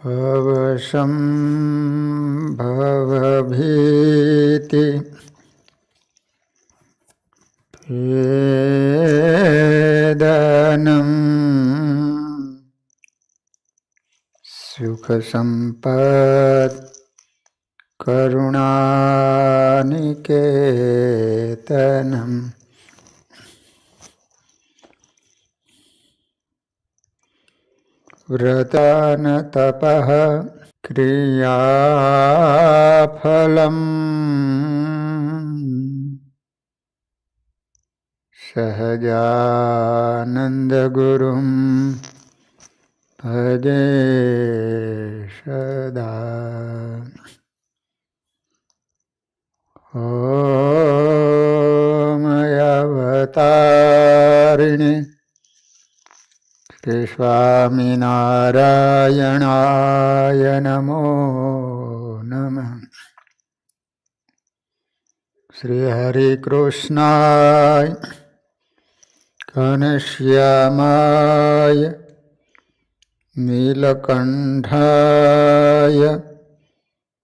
भवसंभवभीति भेदनं सुखसंपत् करुणानिकेतनम् व्रतान तपः क्रियाफलम् सहजानन्दगुरुं भजे सदा। ॐ अवतारिणे श्री स्वामिनारायणाय नमो नमः। श्री हरिकृष्णाय घनश्यामाय नीलकण्ठाय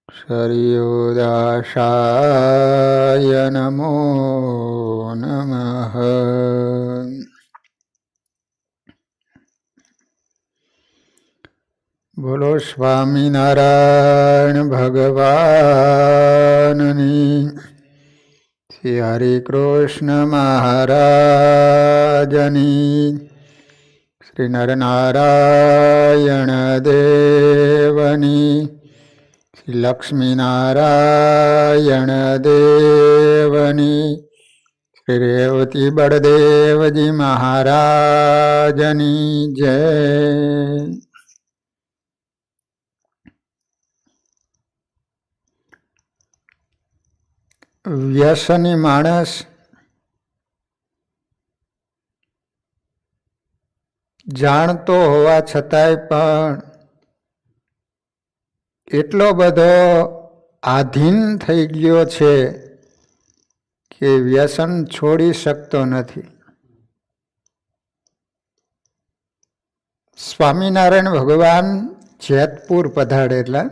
सरयूदासाय नमो नमः। बोलो स्वामीनारायण भगवाननी। श्री हरिकृष्ण महाराजनी। श्री नरनारायण देवनी। श्री लक्ष्मीनारायण देवनी। श्री रेवती बड़देवजी महाराजनी जय। વ્યસની માણસ જાણતો હોવા છતાંય પણ એટલો બધો આધીન થઈ ગયો છે કે વ્યસન છોડી શકતો નથી. સ્વામિનારાયણ ભગવાન જેતપુર પધારેલા.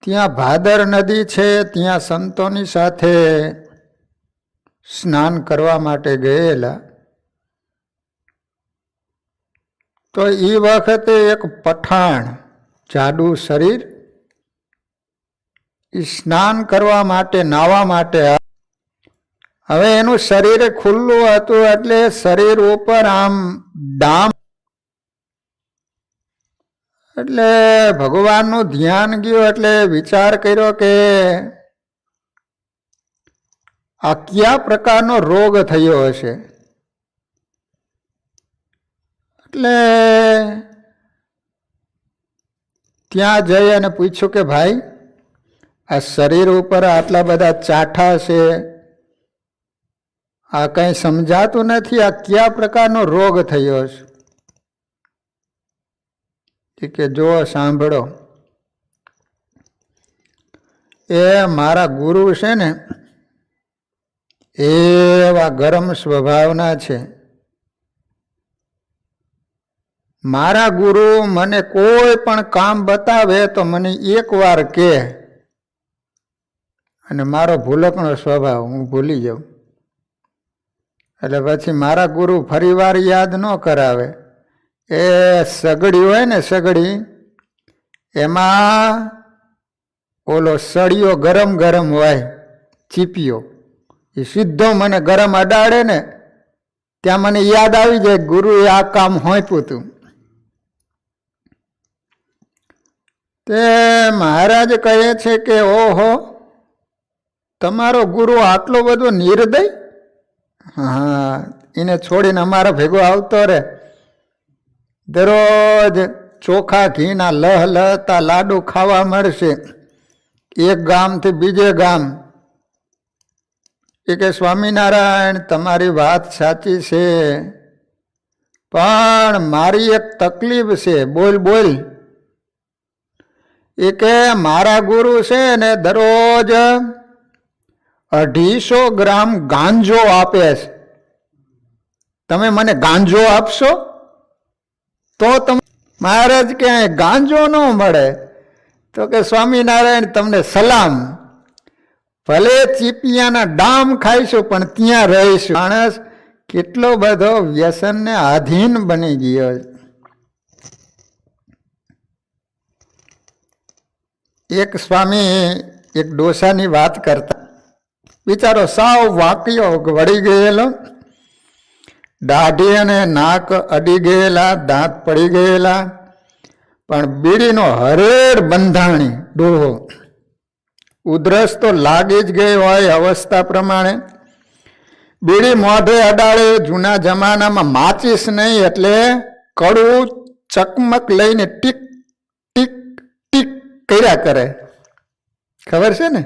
ત્યાં ભાદર નદી છે, ત્યાં સંતોની સાથે સ્નાન કરવા માટે ગયેલા. તો એ વખતે એક પઠાણ, જાડુ શરીર, એ સ્નાન કરવા માટે, નાહવા માટે. હવે એનું શરીર ખુલ્લું હતું એટલે શરીર ઉપર આમ ડામ, એટલે ભગવાનનું ધ્યાન ગયું. એટલે વિચાર કર્યો કે આ કયા પ્રકારનો રોગ થયો હશે. એટલે ત્યાં જઈ અને પૂછ્યું કે ભાઈ, આ શરીર ઉપર આટલા બધા ચાઠા છે, આ કંઈ સમજાતું નથી, આ કયા પ્રકારનો રોગ થયો છે? કે જો સાંભળો, એ મારા ગુરુ છે ને, એવા ગરમ સ્વભાવના છે. મારા ગુરુ મને કોઈ પણ કામ બતાવે તો મને એક વાર કહે, અને મારો ભૂલકણો સ્વભાવ, હું ભૂલી જાઉં. એટલે પછી મારા ગુરુ ફરી વાર યાદ ન કરાવે. એ સગડી હોય ને, સગડી, એમાં ઓલો સળિયો ગરમ ગરમ હોય, ચીપિયો, એ સીધો મને ગરમ અડાડે ને, ત્યાં મને યાદ આવી જાય ગુરુએ આ કામ હોંપ્યું હતું. તે મહારાજ કહે છે કે ઓહો, તમારો ગુરુ આટલો બધો નિર્દય? હા, એને છોડીને અમારા ભેગો આવતો રે. દરરોજ ચોખા ઘીના લહ લહતા લાડુ ખાવા મળશે, એક ગામથી બીજે ગામ. એ કે સ્વામિનારાયણ, તમારી વાત સાચી છે, પણ મારી એક તકલીફ છે. બોલ બોલ. એ કે મારા ગુરુ છે ને દરરોજ 250 ગ્રામ ગાંજો આપે છે. તમે મને ગાંજો આપશો તો તમે મહારાજ ક્યાંય ગાંજો ન મળે તો કે સ્વામિનારાયણ તમને સલામ, ભલે ચીપિયાના ડામ ખાઈશું પણ ત્યાં રહીશું. માણસ કેટલો બધો વ્યસનને આધીન બની ગયો. એક સ્વામી એક ડોસાની વાત કરતા, બિચારો સાવ વાંક્યો વળી ગયેલો, દાઢી અને નાક અડી ગયેલા, દાંત પડી ગયેલા, પણ બીડીનો હરેડ બંધાણી ડોહો. ઉધરસ તો લાગી જ ગઈ હોય અવસ્થા પ્રમાણે. બીડી મોઢે અડાડે. જૂના જમાનામાં માચીસ નહીં એટલે કડવું ચકમક લઈને ટીક ટીક ટીક કર્યા કરે, ખબર છે ને?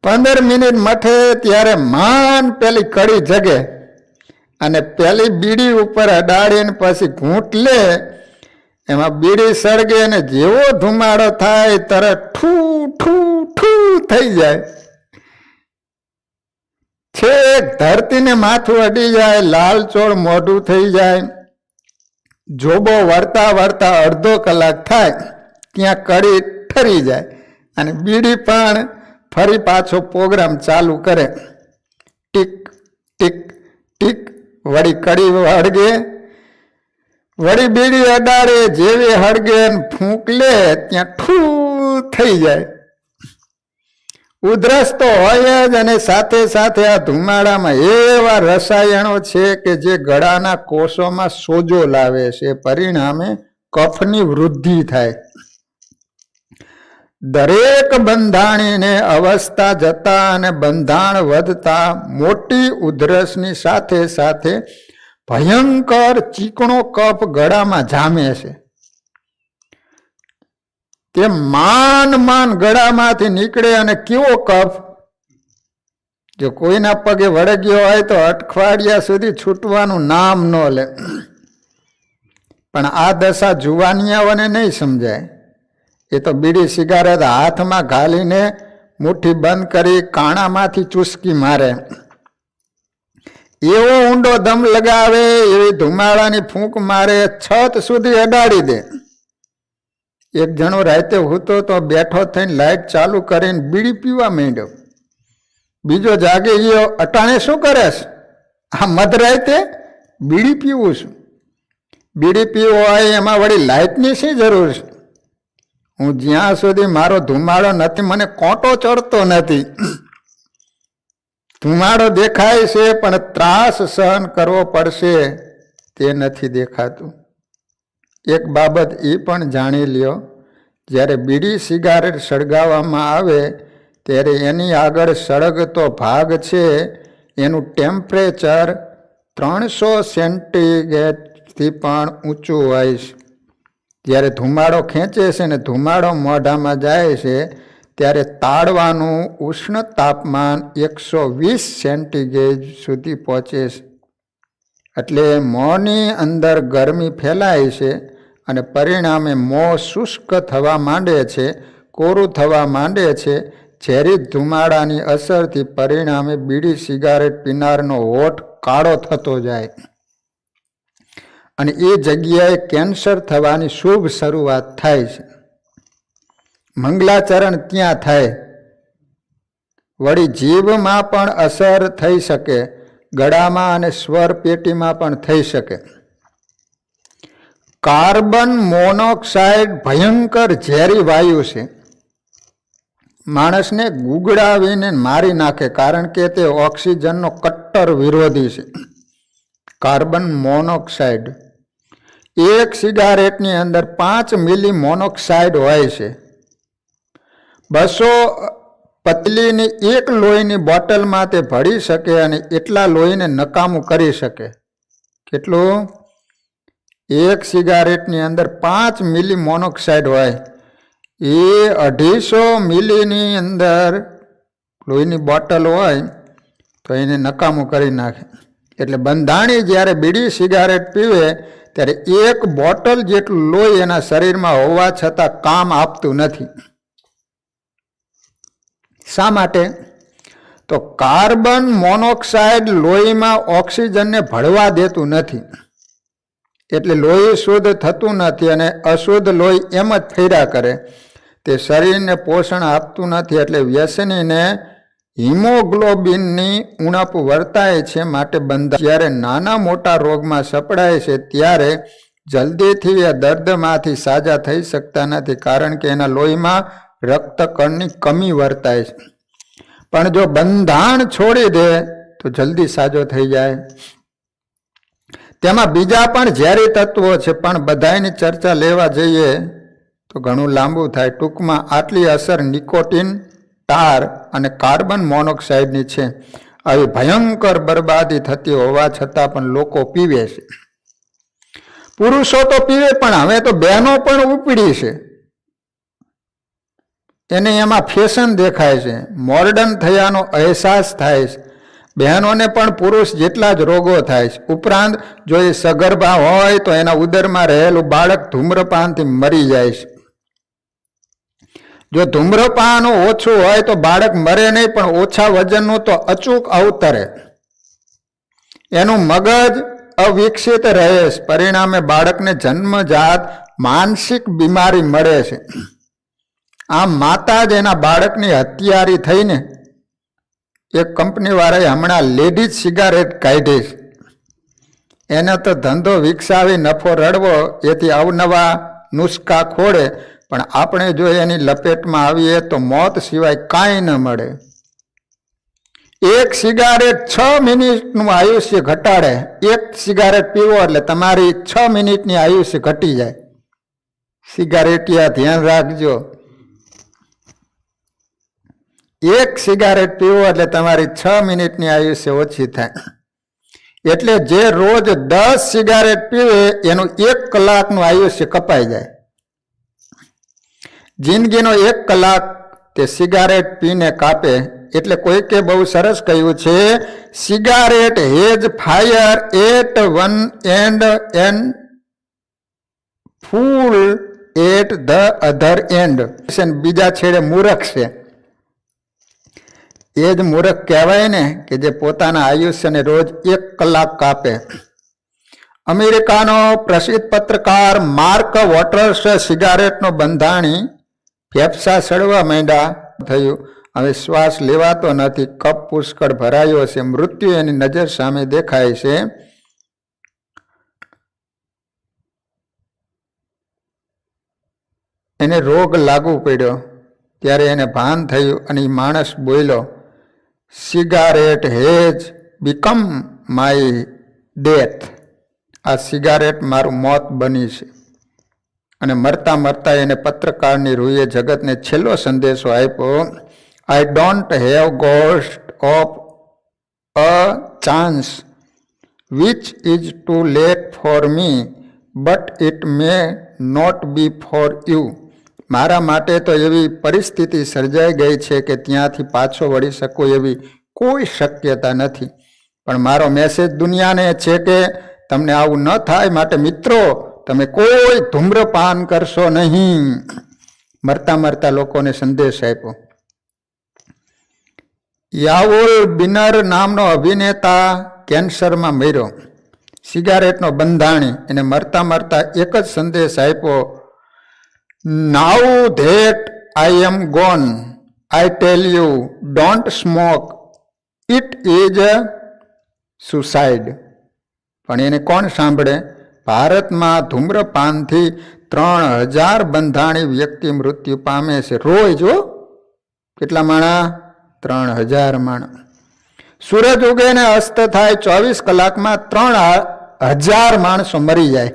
15 મિનિટ મઠે ત્યારે માન પેલી કડી જગે અને પેલી બીડી ઉપર અડાડીને પછી ઘૂંટ લે. એમાં બીડી સળગે અને જેવો ધુમાડો થાય તરત ઠૂ ઠૂ ઠૂ થઈ જાય. છેક ધરતીને માથું અડી જાય, લાલચોળ મોઢું થઈ જાય. જોબો વળતા વળતા અડધો કલાક થાય ત્યાં કડી ઠરી જાય અને બીડી પણ ફરી પાછો પ્રોગ્રામ ચાલુ કરે. Tick tick tick. વળી કડી હળગે, વળી બીડી અડાડે, જેવી હળગે ફૂંક લે ત્યાં ઠૂ થઈ જાય. ઉધરસ તો હોય જ અને સાથે સાથે આ ધુમાડામાં એવા રસાયણો છે કે જે ગળાના કોષોમાં સોજો લાવે છે, પરિણામે કફની વૃદ્ધિ થાય. દરેક બંધાણીને અવસ્થા જતા અને બંધાણ વધતા મોટી ઉધરસની સાથે સાથે ભયંકર ચીકણો કફ ગળામાં જામે છે. તે માન માન ગળામાંથી નીકળે અને કેવો કફ! જો કોઈના પગે વળગ્યો હોય તો અઠવાડિયા સુધી છૂટવાનું નામ ન લે. પણ આ દશા જુવાનિયાઓને નહીં સમજાય. એ તો બીડી સિગારેટ હાથમાં ઘાલીને મુઠ્ઠી બંધ કરી કાણામાંથી ચૂસકી મારે. એવો ઊંડો દમ લગાવે, એવી ધુમાડાની ફૂંક મારે, છત સુધી અડાડી દે. એક જણો રાતે હૂતો તો બેઠો થઈને લાઇટ ચાલુ કરીને બીડી પીવા માંડ્યો. બીજો જાગી ગયો, અટાણે શું કરેશ? આ મધરાતે બીડી પીવું છું. બીડી પીવો હોય એમાં વળી લાઇટની શી જરૂર છે? હું જ્યાં સુધી મારો ધુમાડો નથી, મને કોંટો ચડતો નથી. ધુમાડો દેખાય છે પણ ત્રાસ સહન કરવો પડશે તે નથી દેખાતું. એક બાબત એ પણ જાણી લ્યો, જ્યારે બીડી સિગારેટ સળગાવવામાં આવે ત્યારે એની આગળ સળગતો ભાગ છે એનું ટેમ્પરેચર 300 સેન્ટીગ્રેડથી પણ ઊંચું હોય છે. જ્યારે ધુમાડો ખેંચે છે ને ધુમાડો મોઢામાં જાય છે ત્યારે તાળવાનું ઉષ્ણ તાપમાન 120 સેન્ટીગ્રેડ સુધી પહોંચે છે. એટલે મોંની અંદર ગરમી ફેલાય છે અને પરિણામે મોં શુષ્ક થવા માંડે છે, કોરું થવા માંડે છે. ઝેરી ધુમાડાની અસરથી પરિણામે બીડી સિગારેટ પીનારનો હોઠ કાળો થતો જાય અને એ જગ્યાએ કેન્સર થવાની શુભ શરૂઆત થાય છે. મંગલાચરણ ત્યાં થાય. વળી જીભમાં પણ અસર થઈ શકે, ગળામાં અને સ્વર પેટીમાં પણ થઈ શકે. કાર્બન મોનોક્સાઇડ ભયંકર ઝેરી વાયુ છે. માણસને ગુગડાવીને મારી નાખે, કારણ કે તે ઓક્સિજનનો કટ્ટર વિરોધી છે. કાર્બન મોનોક્સાઇડ, એક સિગારેટની અંદર 5 મિલી મોનોક્સાઇડ હોય છે. 200 પતલીની એક લોહીની બોટલમાં તે ભળી શકે અને એટલા લોહીને નકામું કરી શકે. કેટલું? એક સિગારેટની અંદર 5 મિલી મોનોક્સાઇડ હોય, એ 250 મિલીની અંદર લોહીની બોટલ હોય તો એને નકામું કરી નાખે. એટલે બંધાણી જ્યારે બીડી સિગારેટ પીવે ત્યારે 1 બોટલ જેટલું લોહી એના શરીરમાં હોવા છતાં કામ આપતું નથી. શા માટે? તો કાર્બન મોનોક્સાઇડ લોહીમાં ઓક્સિજનને ભળવા દેતું નથી. એટલે લોહી શુદ્ધ થતું નથી અને અશુદ્ધ લોહી એમ જ ફેર્યા કરે. તે શરીરને પોષણ આપતું નથી, એટલે વ્યસનીને હિમોગ્લોબિનની ઉણપ વર્તાય છે. માટે બંધા જ્યારે નાના મોટા રોગમાં સપડાય છે ત્યારે જલ્દીથી એ દર્દમાંથી સાજા થઈ શકતા નથી, કારણ કે એના લોહીમાં રક્તકણની કમી વર્તાય છે. પણ જો બંધાણ છોડી દે તો જલ્દી સાજો થઈ જાય. તેમાં બીજા પણ ઝેરી તત્વો છે, પણ બધાની ચર્ચા લેવા જઈએ તો ઘણું લાંબુ થાય. ટૂંકમાં આટલી અસર નિકોટિન, ટાર અને કાર્બન મોનોક્સાઇડની છે. આવી ભયંકર બરબાદી થતી હોવા છતાં પણ લોકો પીવે છે. પુરુષો તો પીવે, પણ હવે તો બહેનો પણ ઉપડી છે. એને એમાં ફેશન દેખાય છે, મોર્ડન થયાનો અહેસાસ થાય છે. બહેનોને પણ પુરુષ જેટલા જ રોગો થાય છે. ઉપરાંત જો એ સગર્ભા હોય તો એના ઉદરમાં રહેલું બાળક ધૂમ્રપાનથી મરી જાય છે. જો ધૂમ્રપાન ઓછું હોય તો બાળક મરે નહીં, પણ ઓછા વજનનું તો અચૂક અવતરે. એનું મગજ અવિકસિત રહે છે. પરિણામે બાળકને જન્મજાત માનસિક બીમારી મળે છે. આમ માતા જ એના બાળકની હત્યારી થઈને એક કંપનીવાળાએ હમણાં લેડીઝ સિગારેટ કાઢી છે. એને તો ધંધો વિકસાવી નફો રડવો, એથી અવનવા નુસ્ખા ખોડે, પણ આપણે જો એની લપેટમાં આવીએ તો મોત સિવાય કાંઈ ન મળે. એક સિગારેટ 6 મિનિટનું આયુષ્ય ઘટાડે. એક સિગારેટ પીવો એટલે તમારી 6 મિનિટની આયુષ્ય ઘટી જાય. સિગારેટિયા ધ્યાન રાખજો. એક સિગારેટ પીવો એટલે તમારી 6 મિનિટની આયુષ્ય ઓછી થાય. એટલે જે રોજ 10 સિગારેટ પીવે એનું 1 કલાકનું આયુષ્ય કપાઈ જાય. જિંદગીનો 1 કલાક તે સિગારેટ પીને કાપે. એટલે કોઈકે બહુ સરસ કહ્યું છે, cigarette has fire at one end and fool at the other end. બીજા છેડે મૂર્ખ છે. એ જ મૂર્ખ કહેવાય ને કે જે પોતાના આયુષ્યને રોજ 1 કલાક કાપે. અમેરિકાનો પ્રસિદ્ધ પત્રકાર માર્ક વોટર્સ સિગારેટનો બંધાણી ફેફસા સડવા માંડ્યા થયું. હવે શ્વાસ લેવાતો નથી. કપ પુષ્કળ ભરાયો છે. મૃત્યુ એની નજર સામે દેખાય છે. એને રોગ લાગુ પડ્યો. ત્યારે એને ભાન થયું અને એ માણસ બોલ્યો, cigarette has become my death. આ સિગારેટ મારું મોત બની છે. અને મરતા મરતા એને પત્રકારની રૂએ જગતને છેલ્લો સંદેશો આપ્યો, I don't have ghost of a chance which is too late for me, but it may not be for you. મારા માટે તો એવી પરિસ્થિતિ સર્જાઈ ગઈ છે કે ત્યાંથી પાછો વળી શકું એવી કોઈ શક્યતા નથી. પણ મારો મેસેજ દુનિયાને છે કે તમને આવું ન થાય, માટે મિત્રો તમે કોઈ ધૂમ્રપાન કરશો નહીં. મરતા મરતા લોકોને સંદેશ આપ્યો. યાવુલ બિનર નામનો અભિનેતા કેન્સરમાં મર્યો. સિગારેટનો બંધાણી. એને મરતા મરતા એક જ સંદેશ આપ્યો, now that I am gone, I tell you don't smoke, it is suicide. પણ એને કોણ સાંભળે? ભારતમાં ધૂમ્રપાનથી 3000 બંધાણી વ્યક્તિ મૃત્યુ પામે છે રોજ. જો કેટલા માણા? 3000 માણા. સૂરજ ઉગે ને અસ્ત થાય 24 કલાકમાં 3000 માણસો મરી જાય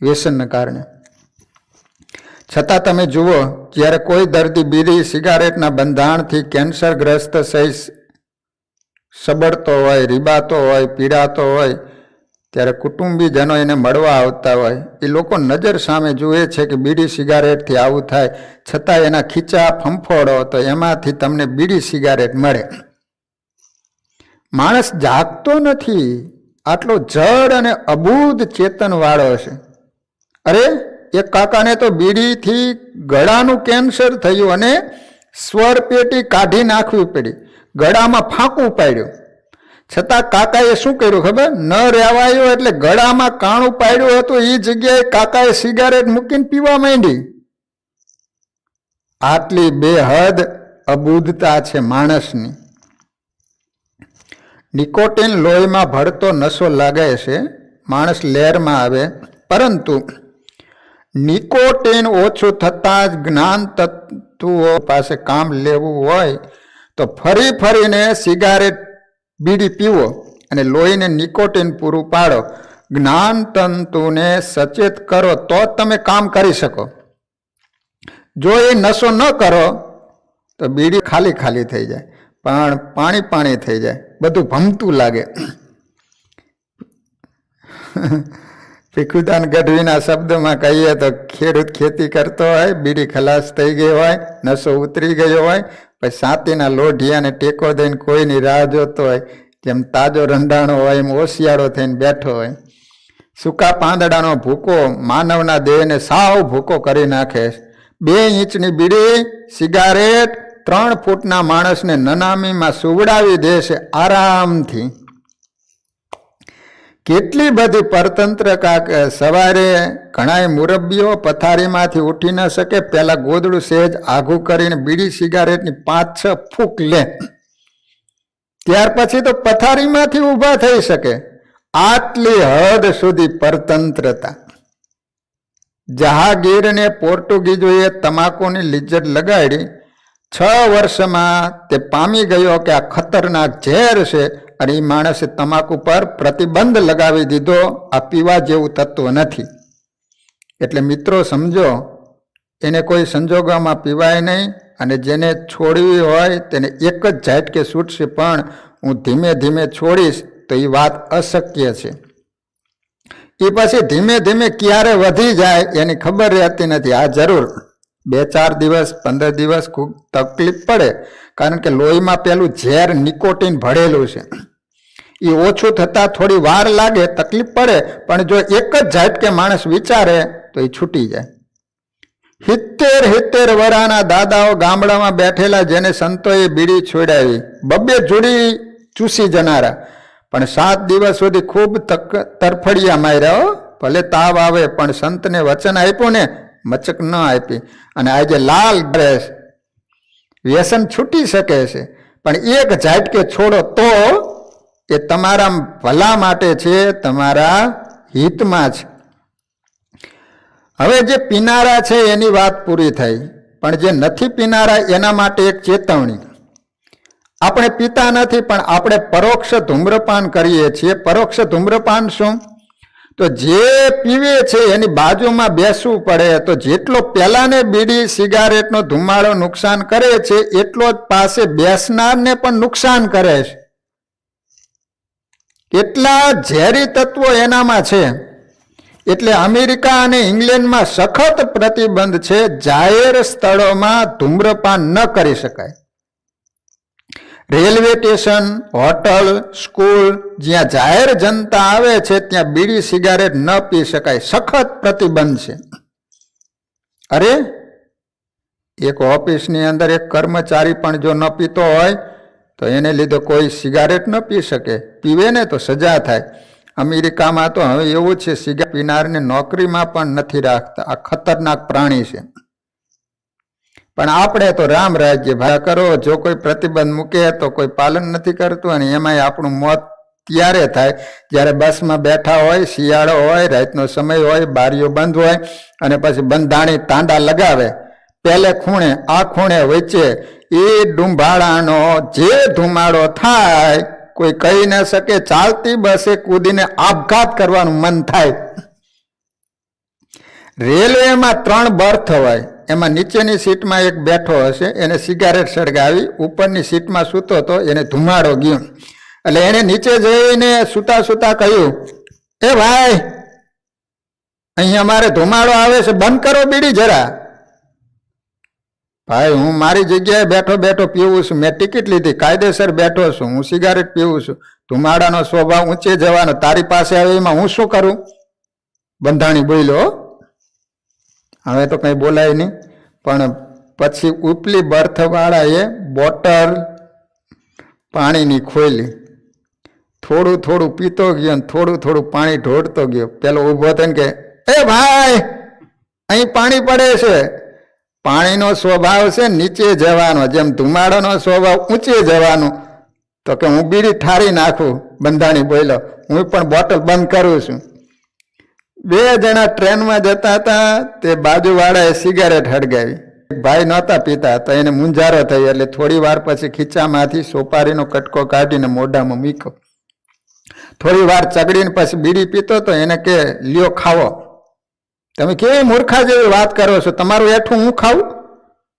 વ્યસનને કારણે. છતાં તમે જુઓ, જ્યારે કોઈ દર્દી બીડી સિગારેટના બંધાણથી કેન્સરગ્રસ્ત થઈ સબળતો હોય, રીબાતો હોય, પીડાતો હોય, ત્યારે કુટુંબીજનો એને મળવા આવતા હોય. એ લોકો નજર સામે જુએ છે કે બીડી સિગારેટથી આવું થાય, છતાં એના ખીચા ફંફોડો તો એમાંથી તમને બીડી સિગારેટ મળે. માણસ જાગતો નથી. આટલો જડ અને અબૂધ ચેતનવાળો છે. અરે એક કાકાને તો બીડીથી ગળાનું કેન્સર થયું અને સ્વર પેટી કાઢી નાખવી પડી. ગળામાં ફાંકું પાડ્યું. છતાં કાકાએ શું કર્યું ખબર? ન રહેવાયું એટલે ગળામાં કાણું પાડ્યું હતું, એ જગ્યાએ કાકાએ સિગારેટ મૂકીને પીવા માંડી. આટલી બેહદ અબુધતા છે માણસની. નિકોટિન લોહીમાં ભળતો નશો લાગે છે, માણસ લહેરમાં આવે, પરંતુ નિકોટિન ઓછું થતાં જ જ્ઞાન તત્વો પાસે કામ લેવું હોય તો ફરી ફરીને સિગારેટ બીડી પીવો અને લોહીને નિકોટિન પૂરું પાડો, જ્ઞાન તંતુને સચેત કરો તો તમે કામ કરી શકો. જો એ નશો ન કરો તો બીડી ખાલી ખાલી થઈ જાય, પણ પાણી પાણી થઈ જાય, બધું ભમતું લાગે. ભીખુદાન ગઢવીના શબ્દમાં કહીએ તો ખેડૂત ખેતી કરતો હોય, બીડી ખલાસ થઈ ગઈ હોય, નશો ઉતરી ગયો હોય, પછી સાતીના લોઢિયાને ટેકો દઈને કોઈની રાહ જોતો હોય, જેમ તાજો રંધાણો હોય એમ ઓશિયાળો થઈને બેઠો હોય. સૂકા પાંદડાનો ભૂકો માનવના દેહને સાવ ભૂકો કરી નાખે. 2 ઇંચની બીડી સિગારેટ 3 ફૂટના માણસને નનામીમાં સુવડાવી દે છે આરામથી. કેટલી બધી પરતંત્ર સવારે ઘણાય મુરબ્બીઓ પથારીમાંથી ઉઠી ન શકે, પહેલા ગોદડું સહેજ આઘું કરીને બીડી સિગારેટની 5-6 ફૂંક લે, ત્યાર પછી તો પથારીમાંથી ઊભા થઈ શકે. આટલી હદ સુધી પરતંત્રતા. જહાંગીરને પોર્ટુગીઝોએ તમાકુની લિજ્જત લગાડી. 6 વર્ષમાં તે પામી ગયો કે આ ખતરનાક ઝેર છે, અને એ માણસે તમાકુ પર પ્રતિબંધ લગાવી દીધો. આ પીવા જેવું તત્વ નથી. એટલે મિત્રો સમજો, એને કોઈ સંજોગોમાં પીવાય નહીં, અને જેને છોડવી હોય તેને એક જ ઝાટકે છૂટશે, પણ હું ધીમે ધીમે છોડીશ તો એ વાત અશક્ય છે. એ પછી ધીમે ધીમે ક્યારે વધી જાય એની ખબર રહેતી નથી. આ જરૂર 2-4 દિવસ 15 દિવસ ખૂબ તકલીફ પડે, કારણ કે લોહીમાં પેલું ઝેર નિકોટિન ભળેલું છે. એ ઓછું થતાં થોડી વાર લાગે, તકલીફ પડે, પણ જો એક જ ઝાટકે માણસ વિચારે તો એ છૂટી જાય. 70 વરાના દાદાઓ ગામડામાં બેઠેલા, જેને સંતોએ બીડી છોડાવી, 2 જોડી ચૂસી જનારા, પણ 7 દિવસ સુધી ખૂબ તરફડિયા માર્યા. ભલે તાવ આવે પણ સંતને વચન આપ્યું ને, મચક ન આપી, અને આજે લાલ ડ્રેસ. વ્યસન છૂટી શકે છે, પણ એક ઝાટકે છોડો તો એ તમારા ભલા માટે છે, તમારા હિતમાં છે. હવે જે પીનારા છે એની વાત પૂરી થઈ, પણ જે નથી પીનારા એના માટે એક ચેતવણી. આપણે પીતા નથી, પણ આપણે પરોક્ષ ધૂમ્રપાન કરીએ છીએ. પરોક્ષ ધૂમ્રપાન શું? તો જે પીવે છે એની બાજુમાં બેસવું પડે, તો જેટલો પહેલાને બીડી સિગારેટનો ધુમાડો નુકસાન કરે છે, એટલો જ પાસે બેસનારને પણ નુકસાન કરે છે. કેટલા ઝેરી તત્વો એનામાં છે. એટલે અમેરિકા અને ઇંગ્લેન્ડમાં સખત પ્રતિબંધ છે, જાહેર સ્થળોમાં ધૂમ્રપાન ન કરી શકાય. રેલવે સ્ટેશન, હોટલ, સ્કૂલ, જ્યાં જાહેર જનતા આવે છે ત્યાં બીડી સિગારેટ ન પી શકાય, સખત પ્રતિબંધ છે. અરે, એક ઓફિસની અંદર એક કર્મચારી પણ જો ન પીતો હોય તો એને લીધે કોઈ સિગારેટ ન પી શકે. પીવે ને તો સજા થાય. અમેરિકામાં તો હવે એવું છે, સિગારેટ પીનારને નોકરીમાં પણ નથી રાખતા. આ ખતરનાક પ્રાણી છે. પણ આપણે તો રામ રાજ્ય ભાઈ કરો, જો કોઈ પ્રતિબંધ મૂકે તો કોઈ પાલન નથી કરતું, અને એમાંય આપણું મોત ત્યારે થાય જ્યારે બસમાં બેઠા હોય, શિયાળો હોય, રાતનો સમય હોય, બારીઓ બંધ હોય, અને પછી બંધાણી તાંડા લગાવે, પહેલે ખૂણે આ ખૂણે વચ્ચે એ ડુંભાળાનો જે ધુમાડો થાય, કોઈ કહી ન શકે. ચાલતી બસે કૂદીને આપઘાત કરવાનું મન થાય. રેલવેમાં 3 બર્થ હોય, એમાં નીચેની સીટમાં એક બેઠો હશે, એને સિગારેટ સળગાવી, ઉપરની સીટમાં સૂતો હતો, એને ધુમાડો ગયો, એટલે એને નીચે જઈને સૂતા સૂતા કહ્યું, એ ભાઈ, અહીં અમારે ધુમાડો આવે છે, બંધ કરો બીડી જરા. ભાઈ, હું મારી જગ્યાએ બેઠો બેઠો પીવું છું, મેં ટિકિટ લીધી, કાયદેસર બેઠો છું, હું સિગારેટ પીવું છું, ધુમાડાનો સ્વભાવ ઊંચે જવાનો, તારી પાસે આવે એમાં હું શું કરું? બંધાણી બોલ્યો. હવે તો કંઈ બોલાય નહીં. પણ પછી ઉપલી બર્થવાળાએ બોટલ પાણીની ખોલી થોડું થોડું પીતો ગયો ને થોડું થોડું પાણી ઢોળતો ગયો. પેલો ઊભો થઈને કે, એ ભાઈ, અહીં પાણી પડે છે. પાણીનો સ્વભાવ છે નીચે જવાનો, જેમ ધુમાડોનો સ્વભાવ ઊંચે જવાનો. તો કે હું બીડી ઠારી નાખું. બંધાણી બોલ્યો, હું પણ બોટલ બંધ કરું છું. બે જણા ટ્રેનમાં જતા હતા. તે બાજુવાળાએ સિગારેટ હળગાવી. ભાઈ નહોતા પીતા તો એને મૂંઝારો થઈ, એટલે થોડી વાર પછી ખીચામાંથી સોપારીનો કટકો કાઢીને મોઢામાં મૂક્યો. થોડી વાર ચગડીને પછી બીડી પીતો તો એને કે, લ્યો ખાવો. તમે કેવી મૂર્ખા જેવી વાત કરો છો? તમારું એઠું હું ખાવું?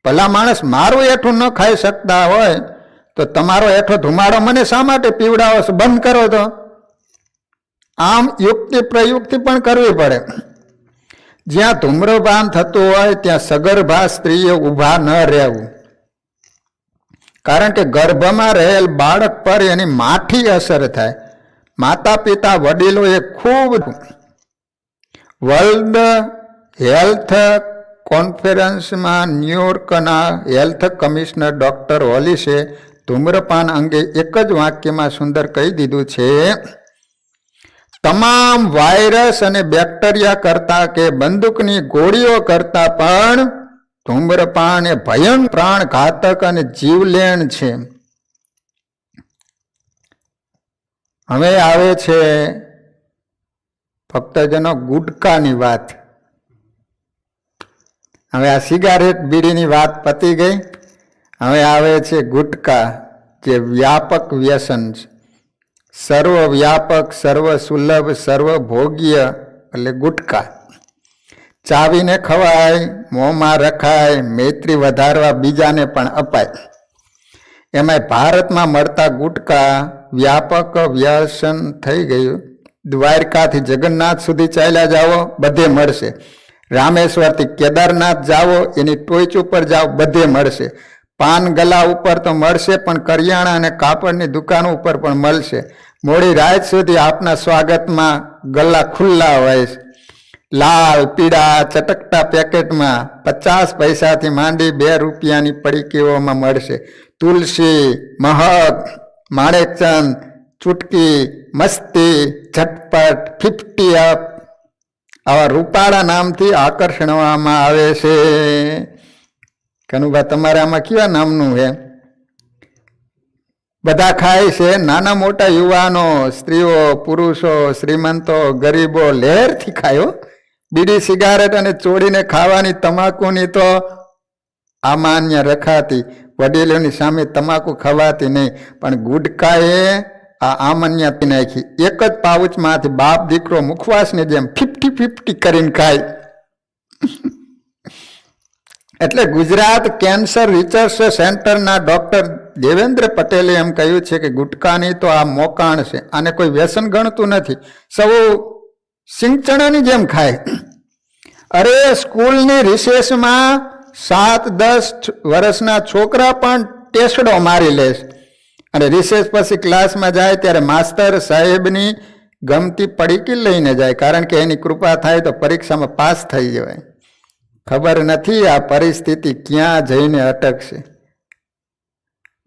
ભલા માણસ મારું એઠું ન ખાઈ શકતા હોય તો તમારો એઠો ધુમાડો મને શા માટે પીવડાવો છો? બંધ કરો તો. આમ યુક્તિ પ્રયુક્તિ પણ કરવી પડે. જ્યાં ધૂમ્રપાન થતું હોય ત્યાં સગર્ભા સ્ત્રીએ ઊભા ન રહેવું, કારણ કે ગર્ભમાં રહેલ બાળક પર એની માઠી અસર થાય. માતા પિતા વડીલોએ ખૂબ વર્લ્ડ હેલ્થ કોન્ફરન્સમાં ન્યુયોર્કના હેલ્થ કમિશનર ડોક્ટર હોલિસે ધૂમ્રપાન અંગે એક જ વાક્યમાં સુંદર કહી દીધું છે, તમામ વાયરસ અને બેક્ટેરિયા કરતા કે બંદૂકની ગોળીઓ કરતા પણ ધૂમ્રપાન એ ભયંકર પ્રાણઘાતક અને જીવલેણ છે. હવે આવે છે ભક્તજનો ગુટકાની વાત. હવે આ સિગારેટ બીડીની વાત પતી ગઈ. હવે આવે છે ગુટકા, જે વ્યાપક વ્યસન છે. સર્વવ્યાપક, સર્વ સુલભ, સર્વભોગ્ય એટલે ગુટકા. ચાવીને ખવાય, મોંમાં રખાય, મૈત્રી વધારવા બીજાને પણ અપાય. એમાંય ભારતમાં મળતા ગુટકા વ્યાપક વ્યસન થઈ ગયું. દ્વારકાથી જગન્નાથ સુધી ચાલ્યા જાઓ, બધે મળશે. રામેશ્વરથી કેદારનાથ જાઓ, એની ટોચ ઉપર જાઓ, બધે મળશે. પાન ગલા ઉપર તો મળશે, પણ કરિયાણા અને કાપડની દુકાન ઉપર પણ મળશે. મોડી રાત સુધી આપના સ્વાગતમાં ગલ્લા ખુલ્લા હોય. લાલ પીળા ચટકટા પેકેટમાં 50 પૈસાથી માંડી 2 રૂપિયાની પડીકીઓમાં મળશે. તુલસી, મહક, માણેકચંદ, ચુટકી, મસ્તી, ઝટપટ, 50 અપ આવા રૂપાળા નામથી આકર્ષણવામાં આવે છે. કનુભા, તમારે આમાં કેવા નામનું છે? બધા ખાય છે, નાના મોટા યુવાનો, સ્ત્રીઓ, પુરુષો, શ્રીમંતો, ગરીબો લહેરથી ખાયો. બીડી સિગારેટ અને ચોડીને ખાવાની તમાકુની તો અમાન્ય રખાતી. વડીલોની સામે તમાકુ ખવાતી નહીં, પણ ગુટકાએ આ આમાન્ય નાખી. એક જ પાઉચમાંથી બાપ દીકરો મુખવાસની જેમ 50-50 કરીને ખાય. એટલે ગુજરાત કેન્સર રિસર્ચ સેન્ટરના ડોક્ટર દેવેન્દ્ર પટેલે એમ કહ્યું છે કે ગુટકાની તો આ મોકાણ છે, આને કોઈ વ્યસન ગણતું નથી. સૌ સિંગચણાની જેમ ખાય. અરે સ્કૂલની રિસેસમાં 7-10 વર્ષના છોકરા પણ ટેસડો મારી લે છે, અને રિસેસ પછી ક્લાસમાં જાય ત્યારે માસ્તર સાહેબની ગમતી પડીકી લઈને જાય, કારણ કે એની કૃપા થાય તો પરીક્ષામાં પાસ થઈ જવાય. ખબર નથી આ પરિસ્થિતિ ક્યાં જઈને અટકશે.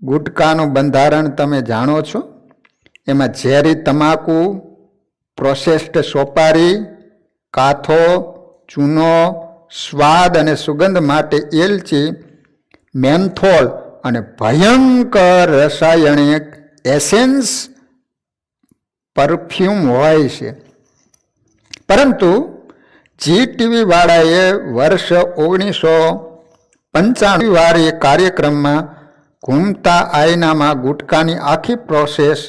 ગુટકાનું બંધારણ તમે જાણો છો? એમાં ઝેરી તમાકુ, પ્રોસેસ્ડ સોપારી, કાથો, ચૂનો, સ્વાદ અને સુગંધ માટે એલચી, મેન્થોલ અને ભયંકર રાસાયણિક એસેન્સ પરફ્યુમ હોય છે. પરંતુ GTV વાળાએ વર્ષ 1995 વાળી કાર્યક્રમમાં ઘૂમતા આયનામાં ગુટકાની આખી પ્રોસેસ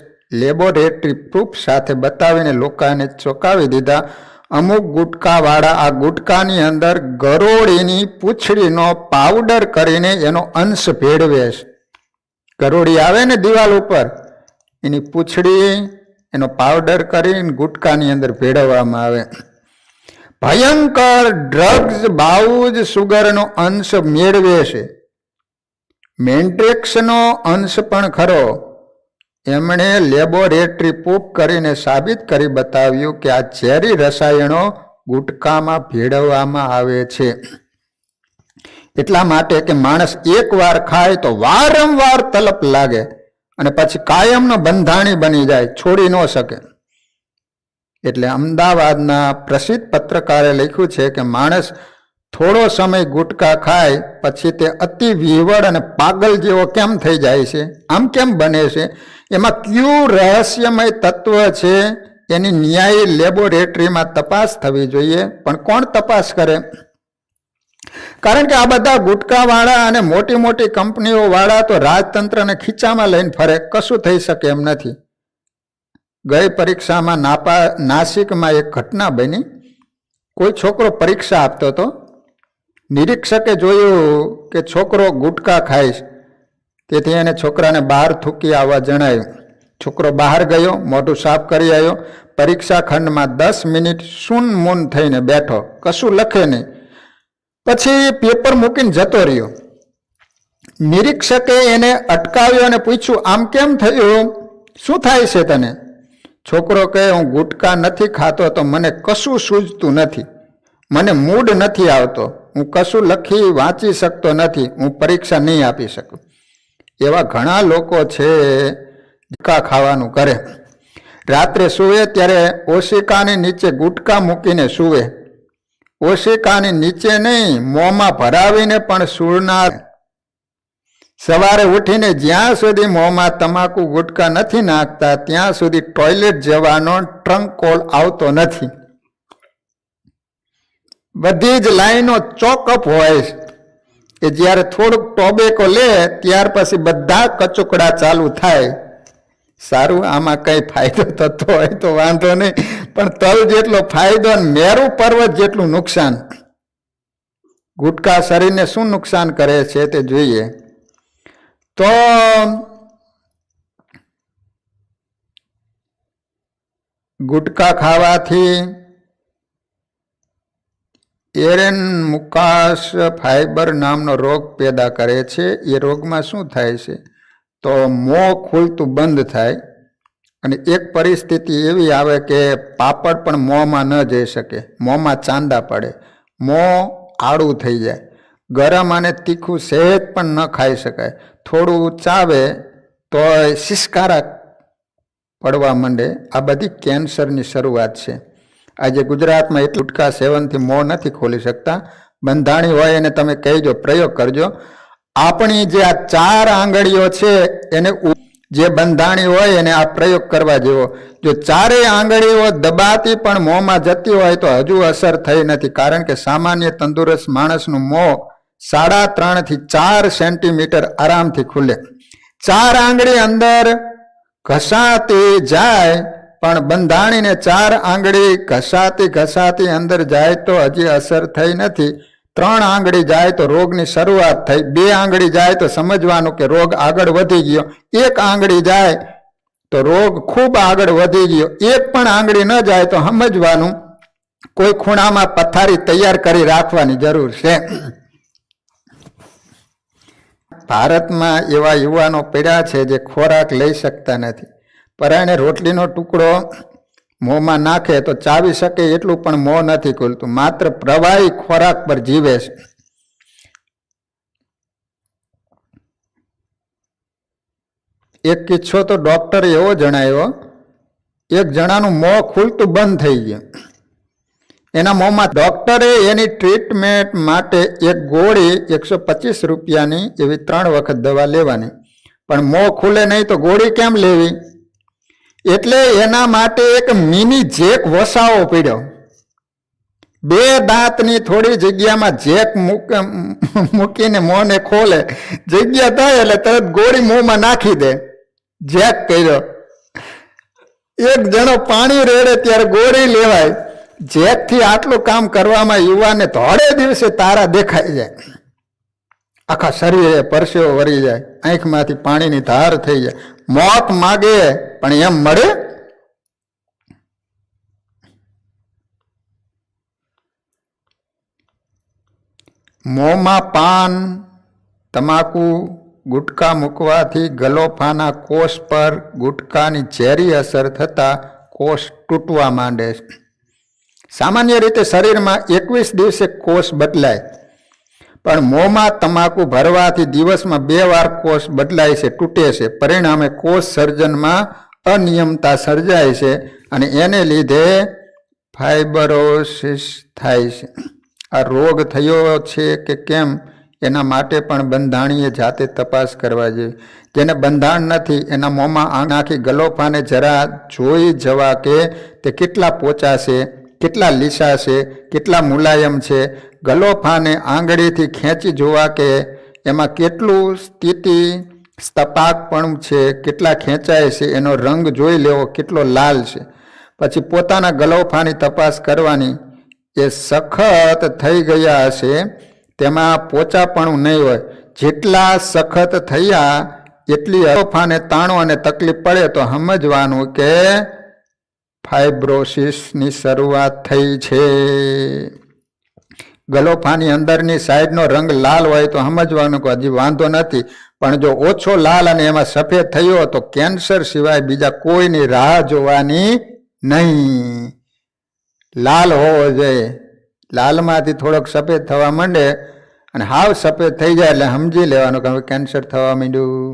લેબોરેટરી પ્રૂફ સાથે બતાવીને લોકોને ચોંકાવી દીધા. અમુક ગુટકાવાળા આ ગુટકાની અંદર ગરોળીની પૂંછડીનો પાવડર કરીને એનો અંશ ભેળવે છે. ગરોળી આવે ને દિવાલ ઉપર, એની પૂંછડી એનો પાવડર કરીને ગુટકાની અંદર ભેળવવામાં આવે. ભયંકર ડ્રગ્સ બાઉજ સુગરનો અંશ મેળવે છે. મેન્ટ્રેક્સનો અંશ પણ ખરો. એમણે લેબોરેટરી પ્રૂફ કરીને સાબિત કરી બતાવ્યું કે આ ઝેરી રસાયણો ગુટકામાં ભેળવવામાં આવે છે. એટલા માટે કે માણસ એકવાર ખાય તો વારંવાર તલપ લાગે, અને પછી કાયમનો બંધાણી બની જાય, છોડી ન શકે. એટલે અમદાવાદના પ્રસિદ્ધ પત્રકારે લખ્યું છે કે માણસ થોડો સમય ગુટકા ખાય પછી તે અતિ વિહવળ અને પાગલ જેવો કેમ થઈ જાય છે, આમ કેમ બને છે, એમાં કયું રહસ્યમય તત્વ છે એની ન્યાયી લેબોરેટરીમાં તપાસ થવી જોઈએ. પણ કોણ તપાસ કરે? કારણ કે આ બધા ગુટકાવાળા અને મોટી મોટી કંપનીઓવાળા તો રાજતંત્રને ખીચામાં લઈને ફરે, કશું થઈ શકે એમ નથી. ગઈ પરીક્ષામાં નાસિકમાં એક ઘટના બની. કોઈ છોકરો પરીક્ષા આપતો હતો. નિરીક્ષકે જોયું કે છોકરો ગુટકા ખાય છે, તેથી એને છોકરાને બહાર થૂકી આવવા જણાવ્યું. છોકરો બહાર ગયો, મોઢું સાફ કરી આવ્યો. પરીક્ષા ખંડમાં 10 મિનિટ સૂન મૂન થઈને બેઠો, કશું લખે નહીં. પછી પેપર મૂકીને જતો રહ્યો. નિરીક્ષકે એને અટકાવ્યો અને પૂછ્યું, આમ કેમ થયું, શું થાય છે તને? છોકરો કહે, હું ગુટકા નથી ખાતો તો મને કશું સૂઝતું નથી, મને મૂડ નથી આવતો, હું કશું લખી વાંચી શકતો નથી, હું પરીક્ષા નહીં આપી શકું. એવા ઘણા લોકો છે ગુટકા ખાવાનું કરે. રાત્રે સૂવે ત્યારે ઓશિકાની નીચે ગુટકા મૂકીને સૂવે. ઓશિકાની નીચે નહીં, મોંમાં ભરાવીને પણ સૂળનાર. સવારે ઉઠીને જ્યાં સુધી મોંમાં તમાકુ ગુટકા નથી નાખતા ત્યાં સુધી ટોયલેટ જવાનો ટ્રંક કોલ આવતો નથી. બધી જ લાઈનો ચોકઅપ હોય છે કે જ્યારે થોડુંક ટોબેકો લે ત્યાર પછી બધા કચુકડા ચાલુ થાય. સારું, આમાં કઈ ફાયદો થતો હોય તો વાંધો નહીં, પણ તલ જેટલો ફાયદો મેરુ પર્વત જેટલું નુકસાન. ગુટકા શરીરને શું નુકસાન કરે છે તે જોઈએ. તો ગુટકા ખાવાથી એરેન મુકાસ ફાઈબર નામનો રોગ પેદા કરે છે. એ રોગમાં શું થાય છે તો મોં ખુલતું બંધ થાય અને એક પરિસ્થિતિ એવી આવે કે પાપડ પણ મોંમાં ન જઈ શકે, મોંમાં ચાંદા પડે, મોં આડું થઈ જાય, ગરમ અને તીખું સહેજ પણ ન ખાઈ શકાય, થોડું ચાવે તો શિસકારા પડવા માંડે. આ બધી કેન્સરની શરૂઆત છે. આજે ગુજરાતમાં એટલું ગુટકા સેવનથી મોં નથી ખોલી શકતા. બંધાણી હોય એને તમે કહેજો, પ્રયોગ કરજો. આપણી જે આ 4 આંગળીઓ છે એને જે બંધાણી હોય એને આ પ્રયોગ કરવા જેવો. જો 4 આંગળીઓ દબાતી પણ મોંમાં જતી હોય તો હજુ અસર થઈ નથી, કારણ કે સામાન્ય તંદુરસ્ત માણસનું મોં 3.5 થી 4 સેન્ટીમીટર આરામથી ખુલે. 4 આંગળી અંદર ઘસાતી જાય, પણ બંધાણીને 4 આંગળી ઘસાતી અંદર જાય તો હજી અસર થઈ નથી. 3 આંગળી જાય તો રોગની શરૂઆત થઈ, 2 આંગળી જાય તો સમજવાનું કે રોગ આગળ વધી ગયો, 1 આંગળી જાય તો રોગ ખૂબ આગળ વધી ગયો, 1 પણ આંગળી ન જાય તો સમજવાનું કોઈ ખૂણામાં પથારી તૈયાર કરી રાખવાની જરૂર છે. ભારતમાં એવા યુવાનો પડ્યા છે જે ખોરાક લઈ શકતા નથી. પરાણે રોટલીનો ટુકડો મોંમાં નાખે તો ચાવી શકે એટલું પણ મોં નથી ખુલતું, માત્ર પ્રવાહી ખોરાક પર જીવે છે. એક કિસ્સો તો ડોક્ટરે એવો જણાવ્યો, એક જણાનું મોં ખુલતું બંધ થઈ ગયું. એના મોંમાં ડોક્ટરે એની ટ્રીટમેન્ટ માટે એક ગોળી 125 રૂપિયાની એવી 3 વખત દવા લેવાની, પણ મોં ખુલે નહીં તો ગોળી કેમ લેવી? એટલે એના માટે એક મિની જેક વસાવો પડ્યો. 2 દાંતની થોડી જગ્યામાં જેક મૂકીને મોંને ખોલે, જગ્યા થાય એટલે તરત ગોળી મોંમાં નાખી દે. જેક કર્યો. એક જણો પાણી રેડે ત્યારે ગોળી લેવાય. જેકથી આટલું કામ કરવામાં યુવાને થોડે દિવસે તારા દેખાઈ જાય, આખા શરીરે પરસેવો વળી જાય, આંખમાંથી પાણીની ધાર થઈ જાય, મોત માગે પણ એમ મળે. મોંમાં પાન, તમાકુ, ગુટકા મૂકવાથી ગલોફાના કોષ પર ગુટકાની ઝેરી અસર થતાં કોષ તૂટવા માંડે છે. સામાન્ય રીતે શરીરમાં 21 દિવસે કોષ બદલાય, પણ મોંમાં તમાકુ ભરવાથી દિવસમાં 2 વાર કોષ બદલાય છે, તૂટે છે. પરિણામે કોષ સર્જનમાં અનિયમતા સર્જાય છે અને એને લીધે ફાઇબ્રોસિસ થાય છે. આ રોગ થયો છે કે કેમ એના માટે પણ બંધાણીએ જાતે તપાસ કરવા જોઈએ. જેને બંધાણ નથી એના મોંમાં નાખી ગલોફાને જરા જોઈ જવા કે તે કેટલા પોચા છે, કેટલા લીસા છે, કેટલા મુલાયમ છે. ગલોફાને આંગળીથી ખેંચી જોવા કે એમાં કેટલું સ્થપાકપણું છે, કેટલા ખેંચાય છે, એનો રંગ જોઈ લેવો કેટલો લાલ છે. પછી પોતાના ગલોફાની તપાસ કરવાની. એ સખત થઈ ગયા હશે, તેમાં પોચાપણું નહીં હોય. જેટલા સખત થયા એટલી ગલોફાને તાણો અને તકલીફ પડે તો સમજવાનું કે ફાઇબ્રોસિસની શરૂઆત થઈ છે. ગલોફાની અંદરની સાઈડનો રંગ લાલ હોય તો સમજવાનું કે હજી વાંધો નથી. પણ જો ઓછો લાલ અને એમાં સફેદ થયો તો કેન્સર સિવાય બીજા કોઈની રાહ જોવાની નહીં. લાલ હોવો જોઈએ. લાલમાંથી થોડોક સફેદ થવા માંડે અને હાવ સફેદ થઈ જાય એટલે સમજી લેવાનું કે હવે કેન્સર થવા માંડ્યું.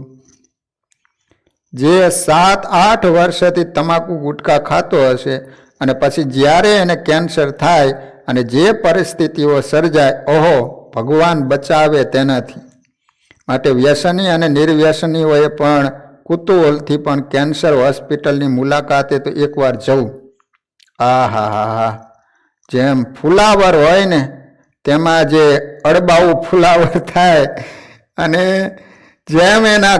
જે 7-8 વર્ષથી તમાકુ ગુટખા ખાતો હશે અને પછી જ્યારે એને કેન્સર થાય અને જે પરિસ્થિતિઓ સર્જાય, ઓહો, ભગવાન બચાવે તેનાથી. માટે વ્યસની અને નિર્વ્યસનીઓએ પણ કુતૂહલથી પણ કેન્સર હોસ્પિટલની મુલાકાતે તો એકવાર જવું. આહા, જેમ ફુલાવર હોય ને તેમાં જે અડબાવું ફુલાવર થાય અને જેમ એના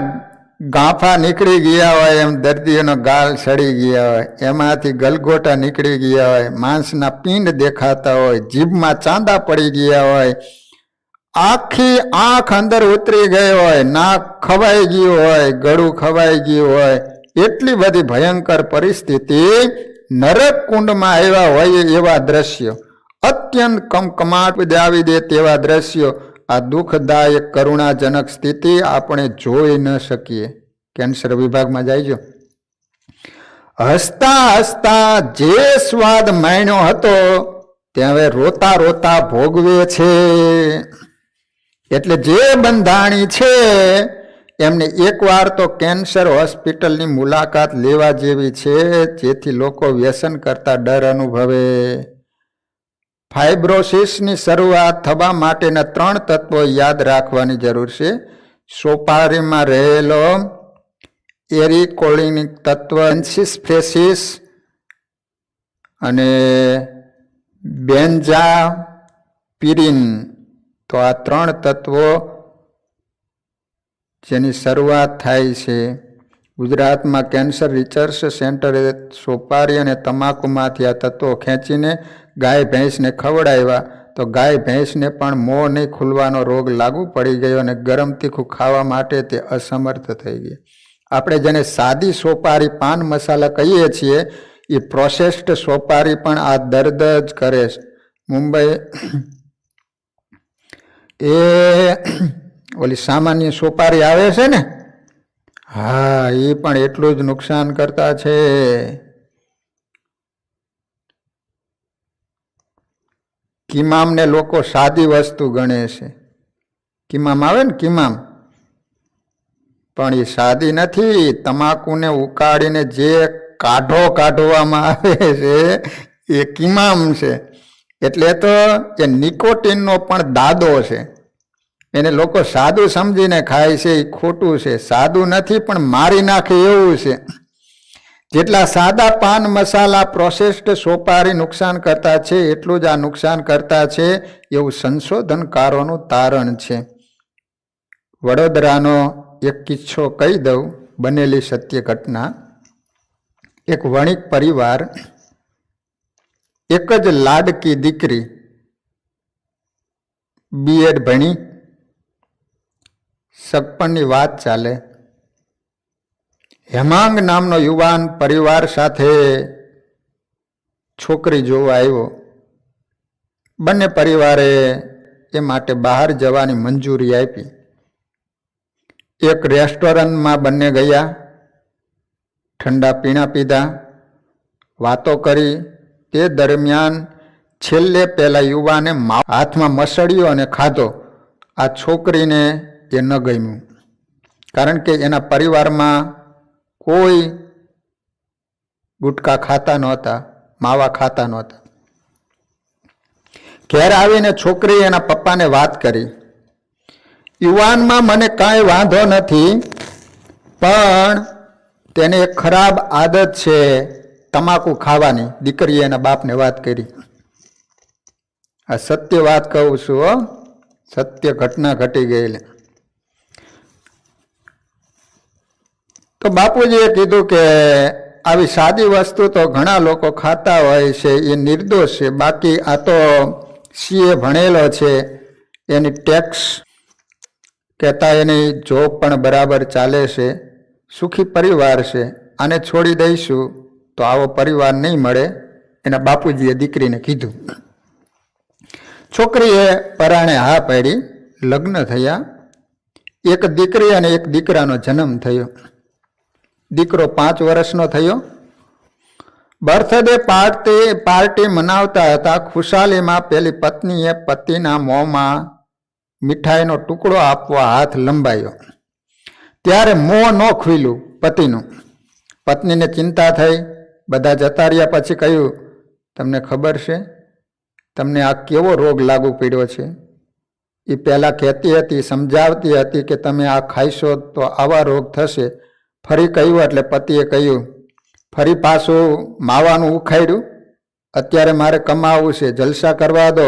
ગાંફા નીકળી ગયા હોય એમ દર્દીઓનો ગાલ સડી ગયા હોય, એમાંથી ગલગોટા નીકળી ગયા હોય, માંસના પિંડ દેખાતા હોય, જીભમાં ચાંદા પડી ગયા હોય, આખી આંખ અંદર ઉતરી ગઈ હોય, નાક ખવાઈ ગયું હોય, ગળું ખવાઈ ગયું હોય, એટલી બધી ભયંકર પરિસ્થિતિ, નરક કુંડમાં આવ્યા હોય એવા દ્રશ્યો, અત્યંત કમકમાટ આવી દે તેવા દ્રશ્યો, આ દુઃખદાયક કરુણાજનક સ્થિતિ આપણે જોઈ ન શકીએ. કેન્સર વિભાગમાં જાયજો. હસતા હસતા જે સ્વાદ માણ્યો હતો તે હવે રોતા રોતા ભોગવે છે. એટલે જે બંધાણી છે એમને એકવાર તો કેન્સર હોસ્પિટલની મુલાકાત લેવા જેવી છે, જેથી લોકો વ્યસન કરતા ડર અનુભવે. ફાઇબ્રોસિસની શરૂઆત થવા માટેના 3 તત્વો યાદ રાખવાની જરૂર છે. સોપારીમાં રહેલો એરિકોલિનિક તત્વ, એન્સિસફ્રેસિસ અને બેન્જાપિરિન. તો આ 3 તત્વો જેની શરૂઆત થાય છે. ગુજરાતમાં કેન્સર રિસર્ચ સેન્ટરે સોપારી અને તમાકુમાંથી આ તત્વો ખેંચીને ગાય ભેંસને ખવડાવ્યા તો ગાય ભેંસને પણ મોં નહીં ખુલવાનો રોગ લાગુ પડી ગયો અને ગરમ તીખું ખાવા માટે તે અસમર્થ થઈ ગયા. આપણે જેને સાદી સોપારી પાન મસાલા કહીએ છીએ એ પ્રોસેસ્ડ સોપારી પણ આ દર્દ જ કરે છે. મુંબઈ એ ઓલી સામાન્ય સોપારી આવે છે ને, હા, એ પણ એટલું જ નુકસાન કરતા છે. કિમામને લોકો સાદી વસ્તુ ગણે છે. કિમામ આવે ને, કિમામ, પણ એ સાદી નથી. તમાકુને ઉકાળીને જે કાઢવામાં આવે છે એ કિમામ છે. એટલે તો એ નિકોટિનનો પણ દાદો છે. એને લોકો સાદું સમજીને ખાય છે, એ ખોટું છે. સાદું નથી પણ મારી નાખે એવું છે. જેટલા સાદા પાન મસાલા પ્રોસેસ્ડ સોપારી નુકસાન કરતા છે એટલું જ આ નુકસાન કરતા છે એવું સંશોધનકારોનું તારણ છે. વડોદરાનો એક કિસ્સો કહી દઉં, બનેલી સત્ય ઘટના. એક વણિક પરિવાર, એક જ લાડકી દીકરી, BEd ભણી, સગપણની વાત ચાલે. હેમાંગ નામનો યુવાન પરિવાર સાથે છોકરી જોવા આવ્યો. બંને પરિવારે એ માટે બહાર જવાની મંજૂરી આપી. એક રેસ્ટોરન્ટમાં બંને ગયા, ઠંડા પીણા પીધા, વાતો કરી. તે દરમિયાન છેલ્લે પેલા યુવાને હાથમાં મસળ્યો અને ખાધો આ છોકરીને એ ન ગમ્યું, કારણ કે એના પરિવારમાં કોઈ ગુટકા ખાતા નહોતા, માવા ખાતા નહોતા. ઘેર આવીને છોકરીએ એના પપ્પાને વાત કરી, યુવાનમાં મને કાંઈ વાંધો નથી, પણ તેને એક ખરાબ આદત છે તમાકુ ખાવાની. દીકરીએ એના બાપને વાત કરી. આ સત્ય વાત કહું છું હો, સત્ય ઘટના ઘટી ગયેલી. તો બાપુજીએ કીધું કે આવી સાદી વસ્તુ તો ઘણા લોકો ખાતા હોય છે, એ નિર્દોષ છે. બાકી આ તો CA ભણેલો છે, એની ટેક્સ કહેતા એની જોબ પણ બરાબર ચાલે છે, સુખી પરિવાર છે, આને છોડી દઈશું તો આવો પરિવાર નહીં મળે. એના બાપુજીએ દીકરીને કીધું. છોકરીએ પરાણે હા પાડી, લગ્ન થયા. એક દીકરી અને એક દીકરાનો જન્મ થયો. દીકરો 5 વર્ષનો થયો. બર્થડે પાર્ટી મનાવતા હતા. ખુશાલીમાં પેલી પત્નીએ પતિના મોંમાં મીઠાઈનો ટુકડો આપવા હાથ લંબાયો, ત્યારે મોં ન ખુલ્યું પતિનું. પત્નીને ચિંતા થઈ. બધા જતા રહ્યા પછી કહ્યું, તમને ખબર છે તમને આ કેવો રોગ લાગુ પડ્યો છે? એ પહેલાં કહેતી હતી, સમજાવતી હતી કે તમે આ ખાઈશો તો આવા રોગ થશે. ફરી કહ્યું એટલે પતિએ કહ્યું, ફરી પાછું માવાનું ઉખાડ્યું. અત્યારે મારે કમાવું છે, જલસા કરવા દો,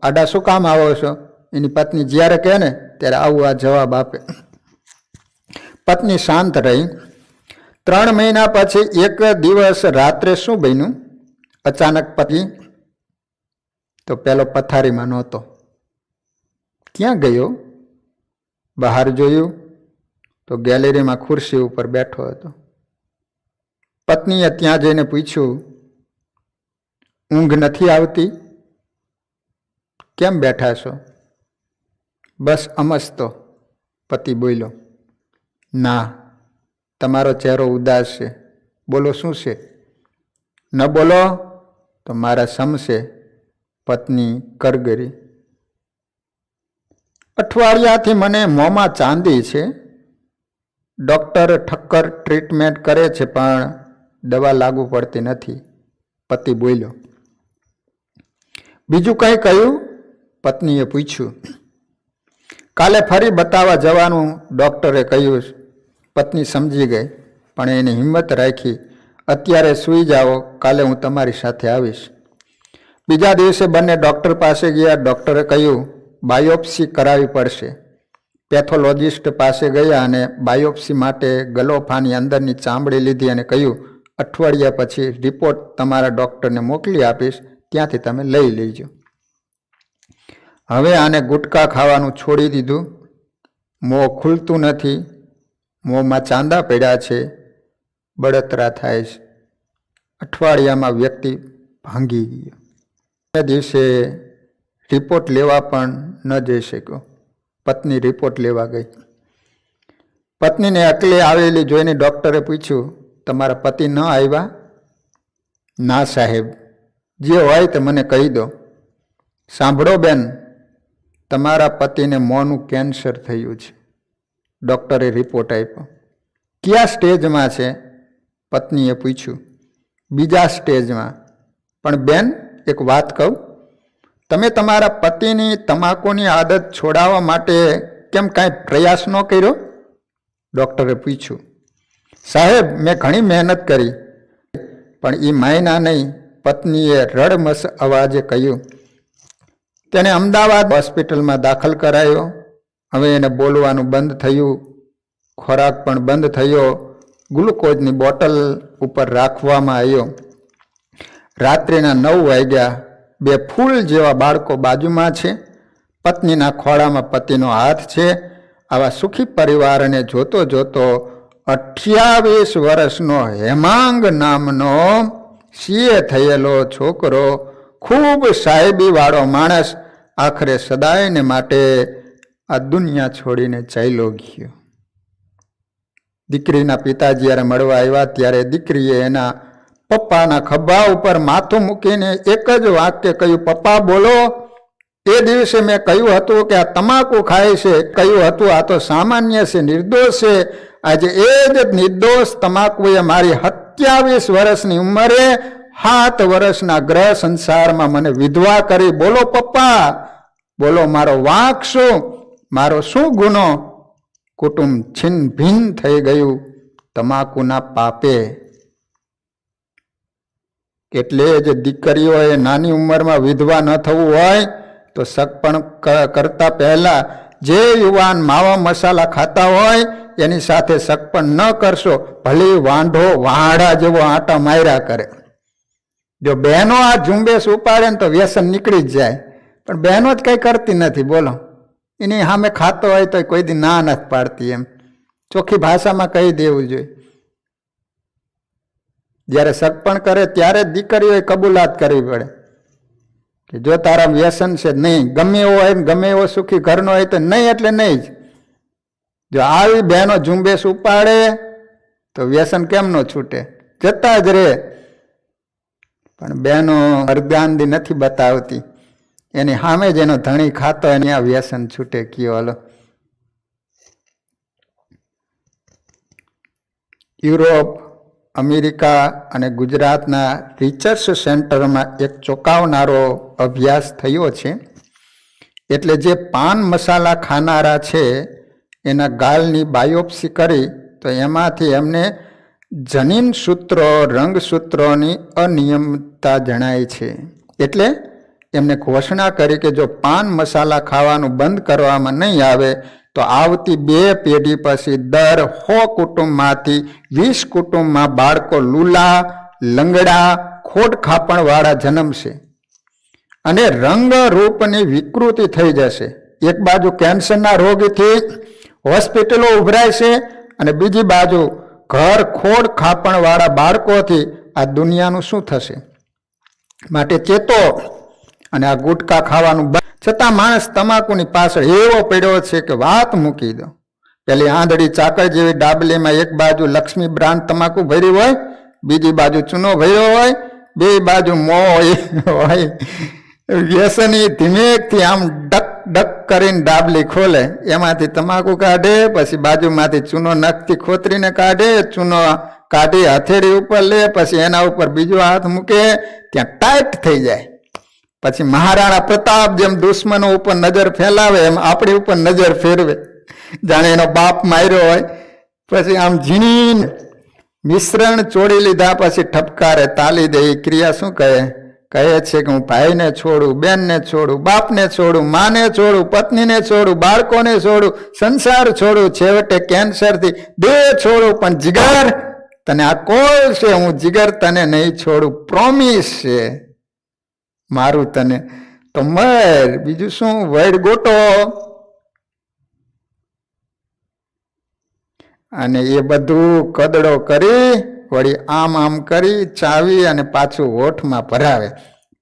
આડા શું કામ આવો છો? એની પત્ની જ્યારે કહે ને ત્યારે આવું આ જવાબ આપે. પત્ની શાંત રહી. 3 મહિના પછી એક દિવસ રાત્રે શું બન્યું? અચાનક પતિ તો પેલો પથારીમાં નહોતો. ક્યાં ગયો? બહાર જોયું તો ગેલેરીમાં ખુરશી ઉપર બેઠો હતો. પત્નીએ ત્યાં જઈને પૂછ્યું, ઊંઘ નથી આવતી? કેમ બેઠા છો? બસ અમસ્તો, પતિ બોલ્યો. ના, તમારો ચહેરો ઉદાસ છે. બોલો શું છે? ન બોલો તો મારા સમશે, પત્ની કરગરી. અઠવાડિયાથી મને મોંમાં ચાંદી છે. ડૉક્ટર ઠક્કર ટ્રીટમેન્ટ કરે છે પણ દવા લાગુ પડતી નથી, પતિ બોલ્યો. બીજું કંઈ કહ્યું? પત્નીએ પૂછ્યું. કાલે ફરી બતાવવા જવાનું ડૉક્ટરે કહ્યું. પત્ની સમજી ગઈ પણ એની હિંમત રાખી. અત્યારે સૂઈ જાઓ, કાલે હું તમારી સાથે આવીશ. બીજા દિવસે બંને ડૉક્ટર પાસે ગયા. ડૉક્ટરે કહ્યું બાયોપ્સી કરાવવી પડશે. પેથોલોજિસ્ટ પાસે ગયા અને બાયોપ્સી માટે ગલોફાની અંદરની ચામડી લીધી અને કહ્યું, અઠવાડિયા પછી રિપોર્ટ તમારા ડૉક્ટરને મોકલી આપીશ, ત્યાંથી તમે લઈ લેજો. હવે આને ગુટકા ખાવાનું છોડી દીધું. મોં ખુલતું નથી, મોંમાં ચાંદા પડ્યા છે, બળતરા થાય છે. અઠવાડિયામાં વ્યક્તિ ભાંગી ગયો. એ દિવસે રિપોર્ટ લેવા પણ ન જઈ શક્યો. પત્ની રિપોર્ટ લેવા ગઈ. પત્નીને અકલે આવેલી જોઈને ડૉક્ટરે પૂછ્યું, તમારા પતિ ન આવ્યા? ના સાહેબ, જે હોય તે મને કહી દો. સાંભળો બેન, તમારા પતિને મોંનું કેન્સર થયું છે. ડૉક્ટરે રિપોર્ટ આપ્યો. કયા સ્ટેજમાં છે? પત્નીએ પૂછ્યું. બીજા સ્ટેજમાં. પણ બેન, એક વાત કહું, તમે તમારા પતિની તમાકુની આદત છોડાવવા માટે કેમ કાંઈ પ્રયાસ ન કર્યો? ડૉક્ટરે પૂછ્યું. સાહેબ, મેં ઘણી મહેનત કરી પણ એ માયના નહીં, પત્નીએ રડમસ અવાજે કહ્યું. તેને અમદાવાદ હોસ્પિટલમાં દાખલ કરાયો. હવે એને બોલવાનું બંધ થયું, ખોરાક પણ બંધ થયો, ગ્લુકોઝની બોટલ ઉપર રાખવામાં આવ્યો. રાત્રિના 9 વાગ્યા. 2 ફૂલ જેવા બાળકો બાજુમાં છે. પત્નીના ખોળામાં પતિનો હાથ છે. આવા સુખી પરિવારને જોતો જોતો 28 વર્ષનો હેમાંગ નામનો CA થયેલો છોકરો, ખૂબ સાહેબી વાળો માણસ, આખરે સદાયને માટે આ દુનિયા છોડીને ચાલ્યો ગયો. દીકરીના પિતા જ્યારે મળવા આવ્યા ત્યારે દીકરીએ એના પપ્પાના ખભા ઉપર માથું મૂકીને એક જ વાક્ય કહ્યું, પપ્પા બોલો. એ દિવસે મેં કહ્યું હતું કે આ તમાકુ ખાય છે, કહ્યું હતું આ તો સામાન્ય છે, નિર્દોષ છે. આજે એ જ નિર્દોષ તમાકુએ મારી 27 વર્ષની ઉંમરે 7 વર્ષના ગ્રહ સંસારમાં મને વિધવા કરી. બોલો પપ્પા, બોલો મારો વાંક શું, મારો શું ગુનો? કુટુંબ છિન્ન ભિન્ન થઈ ગયું તમાકુના પાપે. એટલે જ દીકરીઓએ નાની ઉંમરમાં વિધવા ન થવું હોય તો સગપણ કરતા પહેલા જે યુવાન માવા મસાલા ખાતા હોય એની સાથે સગપણ ન કરશો, ભલે વાંઢો વાડા જેવો આટા માર્યા કરે. જો બહેનો આ ઝુંબેશ ઉપાડે ને તો વ્યસન નીકળી જ જાય, પણ બહેનો જ કંઈ કરતી નથી. બોલો, એની સામે ખાતો હોય તો કોઈ દી ના નથી પાડતી. એમ ચોખ્ખી ભાષામાં કહી દેવું જોઈએ. જ્યારે સગપણ કરે ત્યારે જ દીકરીઓએ કબૂલાત કરવી પડે કે જો તારા વ્યસન છે નહીં, ગમે એવો હોય ગમે એવો સુખી ઘરનો હોય તો નહીં એટલે નહીં જ. જો આવી બહેનો ઝુંબેશ ઉપાડે તો વ્યસન કેમ ન છૂટે, જતા જ રહે. પણ બહેનો અર્ધાંધી નથી બતાવતી, એની સામે જ એનો ધણી ખાતો એની આ વ્યસન છૂટે. કયો હલો. યુરોપ, અમેરિકા અને ગુજરાતના રિસર્ચ સેન્ટરમાં એક ચોંકાવનારો અભ્યાસ થયો છે. એટલે જે પાન મસાલા ખાનારા છે એના ગાલની બાયોપ્સી કરી તો એમાંથી એમને જનીન સૂત્રો, રંગસૂત્રોની અનિયમિતતા જણાય છે. એટલે એમને ઘોષણા કરી કે જો પાન મસાલા ખાવાનું બંધ કરવામાં નહીં આવે તો આવતી 2 પેઢી પછી દર 100 કુટુંબમાંથી 20 કુટુંબમાં બાળકો લૂલા, લંગડા, ખોડ ખાપણવાળા જન્મશે અને રંગ રૂપની વિકૃતિ થઈ જશે. એક બાજુ કેન્સરના રોગથી હોસ્પિટલો ઉભરાય છે અને બીજી બાજુ ઘર ખોડ ખાપણવાળા બાળકોથી આ દુનિયાનું શું થશે? માટે ચેતો. અને આ ગુટકા ખાવાનું છતાં માણસ તમાકુની પાછળ એવો પડ્યો છે કે વાત મૂકી દો. પેલી આંધળી ચાકર જેવી ડાબલીમાં એક બાજુ લક્ષ્મી બ્રાન્ડ તમાકુ ભરી હોય, બીજી બાજુ ચૂનો ભર્યો હોય, બે બાજુ મોં હોય. વ્યસની ધીમેકથી આમ ડક ડક કરીને ડાબલી ખોલે, એમાંથી તમાકુ કાઢે, પછી બાજુમાંથી ચૂનો નખથી ખોતરીને કાઢે, ચૂનો કાઢી હથેળી ઉપર લે, પછી એના ઉપર બીજો હાથ મૂકે, ત્યાં ટાઈટ થઈ જાય. પછી મહારાણા પ્રતાપ જેમ દુશ્મનો ઉપર નજર ફેલાવે એમ આપણી ઉપર નજર ફેરવે, જાણે એનો બાપ માર્યો હોય. પછી આમ ઝીણી મિશ્રણ ચોડી લીધા પછી ઠપકારે તાલી દે. ક્રિયા શું કહે છે કે હું ભાઈને છોડું, બેનને છોડું, બાપને છોડું, માને છોડું, પત્નીને છોડું, બાળકોને છોડું, સંસાર છોડું, છેવટે કેન્સરથી દેહ છોડું, પણ જીગર તને આ કોલ છે, હું જીગર તને નહીં છોડું, પ્રોમિસ છે મારું તને. તો મર, બીજું શું, વૈડ ગોટો. અને એ બધું કદડો કરી વળી આમ આમ કરી ચાવી અને પાછું હોઠમાં ભરાવે,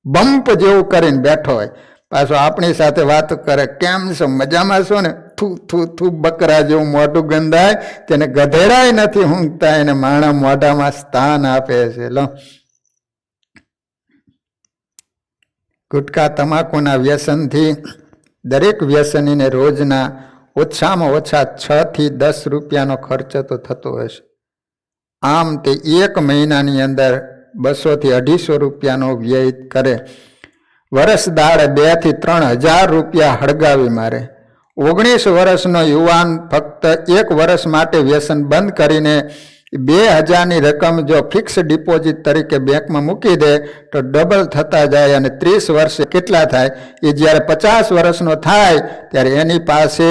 બમ્પ જેવું કરીને બેઠો હોય. પાછું આપણી સાથે વાત કરે, કેમ છો, મજામાં છો ને? થૂ થૂ થૂ બકરા જેવું મોઢું ગંધાય, તેને ગધેડાય નથી ઊંઘતા, એને માણા મોઢામાં સ્થાન આપે છે. લો, ગુટકા તમાકુના વ્યસનથી દરેક વ્યસનીને રોજના ઓછામાં ઓછા 6 થી 10 રૂપિયાનો ખર્ચ તો થતો હશે. આમ તે 1 મહિનાની અંદર 200 થી 250 રૂપિયાનો વ્યય કરે. વર્ષ દાડે 2 થી 3 હજાર રૂપિયા હળગાવી મારે. 19 વર્ષનો યુવાન ફક્ત 1 વર્ષ માટે વ્યસન બંધ કરીને 2000ની રકમ જો ફિક્સ ડિપોઝિટ તરીકે બેંકમાં મૂકી દે તો ડબલ થતા જાય. અને 30 વર્ષે કેટલા થાય? એ જ્યારે 50 વર્ષનો થાય ત્યારે એની પાસે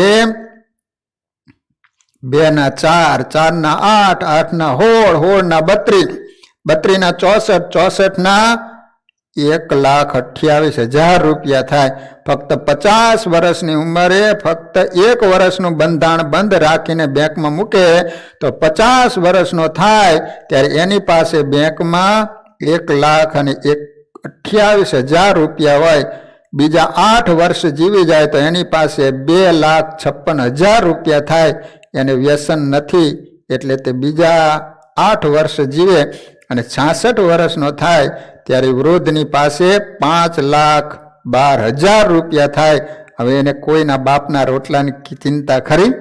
2 ના 4, 4 ના 8, 8 ના 16, 16 ના 32, 32 ના 64, 64 ના 1,28,000 રૂપિયા થાય. ફક્ત 50 વર્ષની ઉંમરે ફક્ત 1 વર્ષનું બંધાણ બંધ રાખીને બેંકમાં મૂકે તો 50 વર્ષનો થાય ત્યારે એની પાસે બેંકમાં 1,28,000 રૂપિયા હોય. બીજા 8 વર્ષ જીવી જાય તો એની પાસે 2,56,000 રૂપિયા થાય. એને વ્યસન નથી એટલે તે બીજા 8 વર્ષ જીવે અને 66 વર્ષનો થાય ત્યારે વૃદ્ધની પાસે 5,00,000 12,000 રૂપિયા થાય. હવે એને કોઈના બાપના રોટલાની ચિંતા ખરી?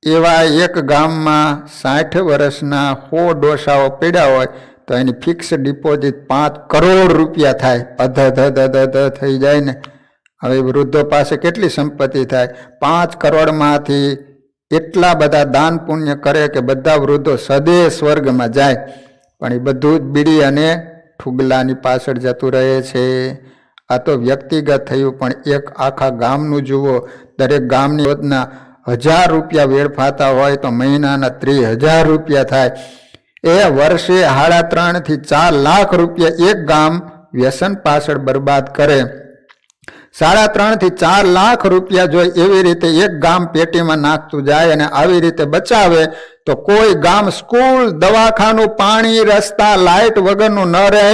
એવા એક ગામમાં 60 વર્ષના 100 ડોસાઓ પડ્યા હોય તો એની ફિક્સ ડિપોઝિટ 5 કરોડ રૂપિયા થાય. અધ થઈ જાય ને. હવે વૃદ્ધો પાસે કેટલી સંપત્તિ થાય? 5 કરોડમાંથી એટલા બધા દાન પુણ્ય કરે કે બધા વૃદ્ધો સદે સ્વર્ગમાં જાય. પણ એ બધું જ બીડી અને ઠુગલાની પાછળ જતું રહે છે. આ તો વ્યક્તિગત થયું, પણ એક આખા ગામનું જુઓ. દરેક ગામની યોજના 1000 રૂપિયા વેડફાતા હોય તો મહિનાના 30,000 રૂપિયા થાય. એ વર્ષે 3.5 થી 4 લાખ રૂપિયા એક ગામ વ્યસન પાછળ બરબાદ કરે. 3.5 થી 4 લાખ રૂપિયા જો એવી રીતે એક ગામ પેટીમાં નાખતું જાય અને આવી રીતે બચાવે તો કોઈ ગામ સ્કૂલ, દવાખાનું, પાણી, રસ્તા, લાઇટ વગરનું ન રહે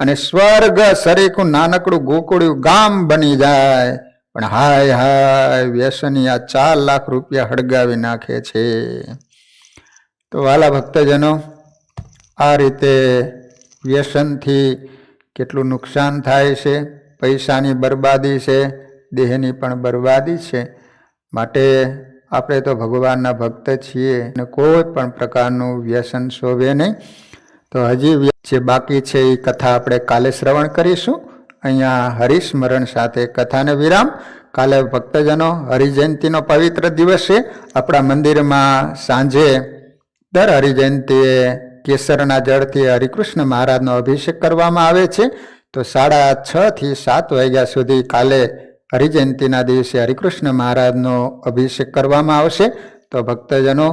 અને સ્વર્ગ સરીખું નાનકડું ગોકુળિયું ગામ બની જાય. પણ હાય હાય, વ્યસની આ 4 લાખ રૂપિયા હળગાવી નાખે છે. તો વાલા ભક્તજનો, આ રીતે વ્યસનથી કેટલું નુકસાન થાય છે. પૈસાની બરબાદી છે, દેહની પણ બરબાદી છે. માટે આપણે તો ભગવાનના ભક્ત છીએ અને કોઈ પણ પ્રકારનું વ્યસન શોભે નહીં. તો હજી જે બાકી છે એ કથા આપણે કાલે શ્રવણ કરીશું. અહીંયા હરિસ્મરણ સાથે કથાને વિરામ. કાલે ભક્તજનો હરિજયંતિનો પવિત્ર દિવસ છે. આપણા મંદિરમાં સાંજે દર હરિજયંતિએ કેસરના જળથી હરિકૃષ્ણ મહારાજનો અભિષેક કરવામાં આવે છે. તો 6:30 થી 7 વાગ્યા સુધી કાલે હરિજયંતિના દિવસે હરિકૃષ્ણ મહારાજનો અભિષેક કરવામાં આવશે. તો ભક્તજનો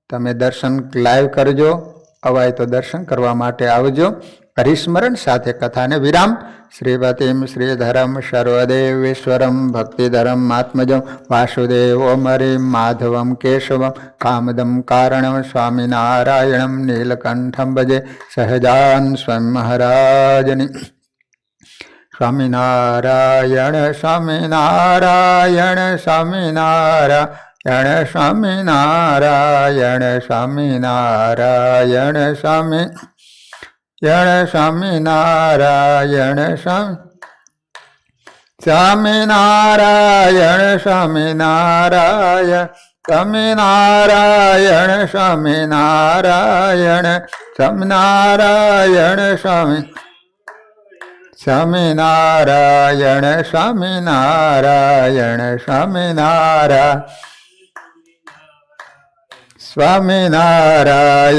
તમે દર્શન લાઈવ કરજો, અવાય તો દર્શન કરવા માટે આવજો. હરિસ્મરણ સાથે કથાને વિરામ. શ્રીપતિમ શ્રીધરમ સર્વદેવેશ્વરમ ભક્તિધરમ આત્મજમ વાસુદેવમ હરિમ માધવમ કેશવમ કામદમ કારણમ સ્વામિનારાયણમ નીલકંઠમ ભજે સહજાન સ્વયં મહારાજની. સ્વામિનારાયણ સ્વામિનારાયણ સ્વામિનારાયણ સ્વામિનારાયણ સ્વામિનારાયણ સ્વામિનારાયણ સ્વામિનારાયણ સ્વામિનારાયણ સ્વામિનારાયણ સ્વામિનારાયણ સ્વામિનારાયણ સ્વામિનારાયણ સ્વામિનારાયણ સ્વામિનારાયણ સ્વામિનારાયણ.